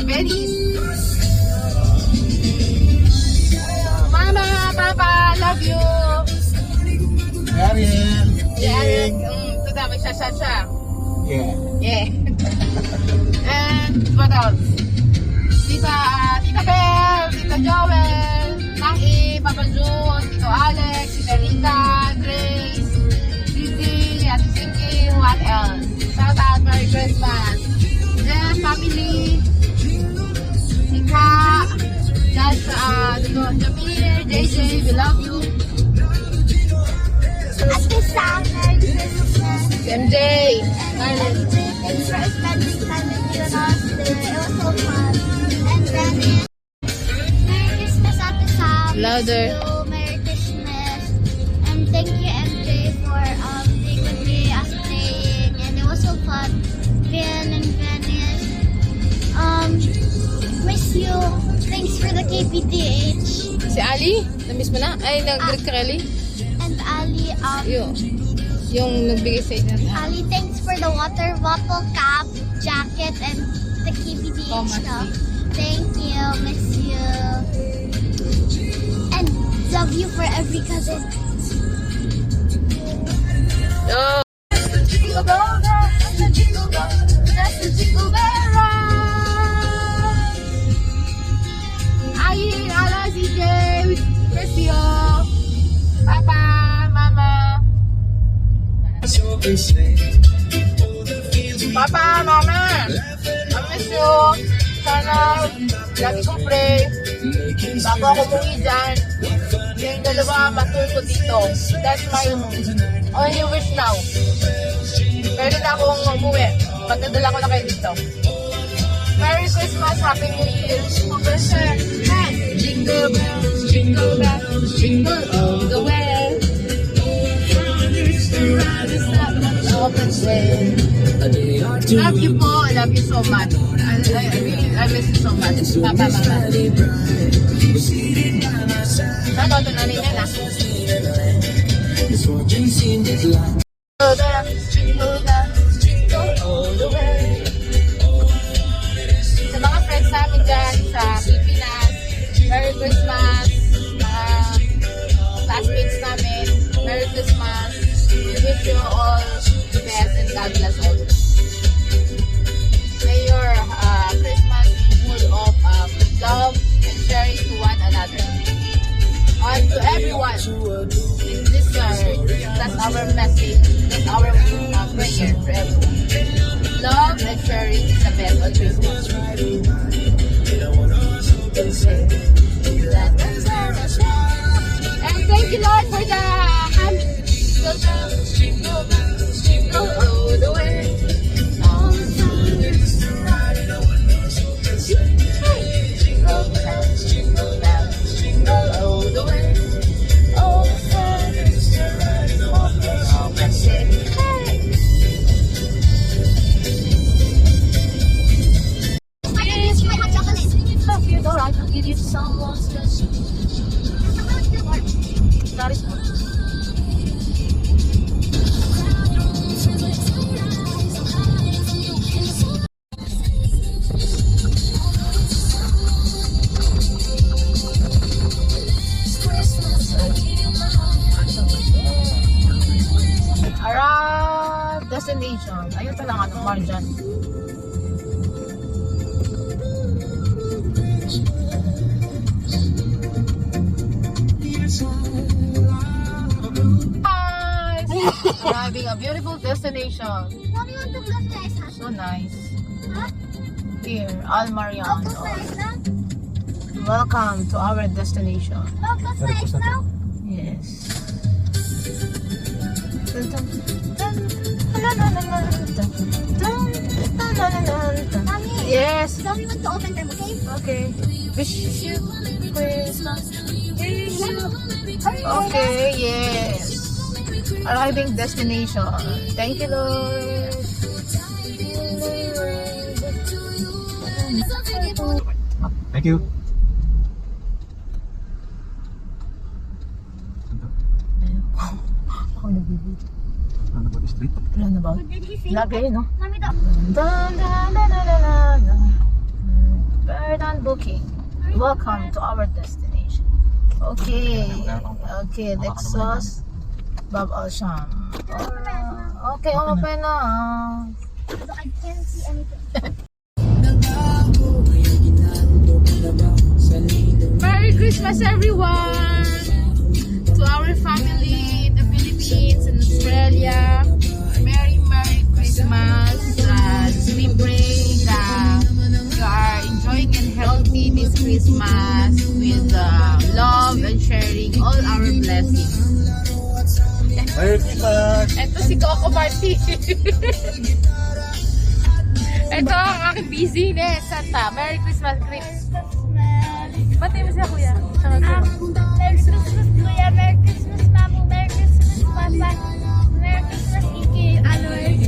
Venice. Mama, Papa, love you. Ariel. Yeah, ito na, magsasat siya. Yeah. Yeah. And what else? Tita Bel, Tita Joel, Tangi, Papa Jun, Tito Alex, Tita Rita, Grace, Lizzie, Ate Sinky, what else? Shout out, Merry Christmas. Jeff family, Ika, Josh, Jamir, JJ, we love you. At this time, Merry Christmas. MJ, Thanks for spending time with you and us today. It was so fun. And then, Merry Christmas at the Sam. Louder. Merry Christmas. And thank you, MJ, for being with me as playing. And it was so fun being in Venice. Miss you. Thanks for the KPDH. Si Ali, na-miss mo na? Ay, nag-greet ka Ali? And Ali, Yung nagbigay sa inyo. Ali, thanks for the water bottle, cap, jacket, and the KPDH Thomas stuff. Lee. Thank you, miss you. And love you for every cousin. Oh. Jingle bell, that's the jingle bell, that's the jingle bell ride. Ay, ala, CJ, miss you. Papa, Mama. Papa, Mama, I miss you. Sana lagi kong pray bago ako umuwi dyan. Yung dalawa matuto dito. That's my only wish now. Pwede na akong umuwi. Pagdadala ko na kayo dito. Merry Christmas, Happy New Year. Hey! Jingle bells, jingle bells, jingle all the way. Love you po. I love you so much. I miss you so much. Papa, Mama. Ano, ito na rin na. Sa mga friends namin dyan sa Pilipinas, Merry Christmas. Classmates namin, Merry Christmas. We wish you all the best and God bless always. May your Christmas be full of love and sharing to one another. And to everyone in this that's our message, that's our prayer for everyone. Love and sharing is the best on Christmas. And thank you, Lord, for the jingle all the way. Jingle bells, jingle bells, jingle all the way. Oh, the fun is to ride in all the way. Hey! I can use my hot chocolate. Love you, Dora. I can give you someone special. That is good. Destination. Ayun pa lang, anong margin. Hi! Arriving a beautiful destination. Mommy, want to close my eyes, huh? So nice. Huh? Here, Al Marian. I'll close my eyes now. Welcome to our destination. I'll close my eyes now. Yes. Mommy, Yes. mommy want to open them, okay? Okay. Wish you Christmas. Wish you. Hurry, Okay, yes. Arriving destination. Thank you, Lord. Thank you. Ako nagbibig. Roundabout Street. Wala na ba? What did he say? Lagay, no? Mommy, the Dun, dun, dun, dun, dun, dun, dun. We're done booking. Welcome to our destination. Okay. Okay, Lexus. Bab Al-Sham. Okay, okay na. I can't see anything. Merry Christmas, everyone! To our family in the Philippines and Australia. Merry Christmas. We pray that you are enjoying and healthy this Christmas with love and sharing all our blessings. Merry Christmas! Ito si Coco Marti. Ito ang aking business. Santa. Merry Christmas, Chris. Batay mo siya, kuya. Merry Christmas, Kuya. Merry Christmas, Mamu. Merry Christmas, Papa. Merry Christmas, Iki, Aloy.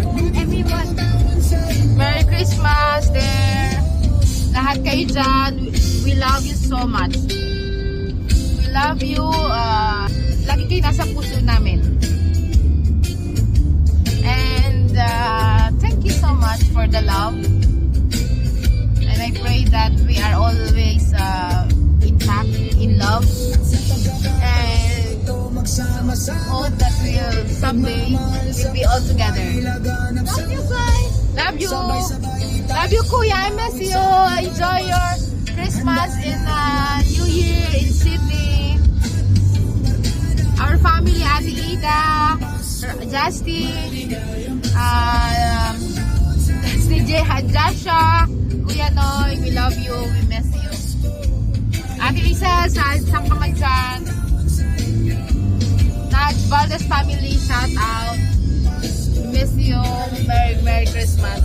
And everyone. Merry Christmas there. Lahat kayo dyan. We love you so much. We love you. Lagi kayo nasa puso namin. And thank you so much for the love. And I pray that we are always intact, in love. And hope that we'll someday we'll be all together. Love you guys. Love you. Love you, Kuya. I miss you. Enjoy your Christmas in New Year in Sydney. Our family, Ate Ida, Justin, si Jasha, Kuya Noy, we love you. We miss you. Ate Lisa, saan ka man dyan? Naj Valdez family, shout out. We miss you. Merry Christmas.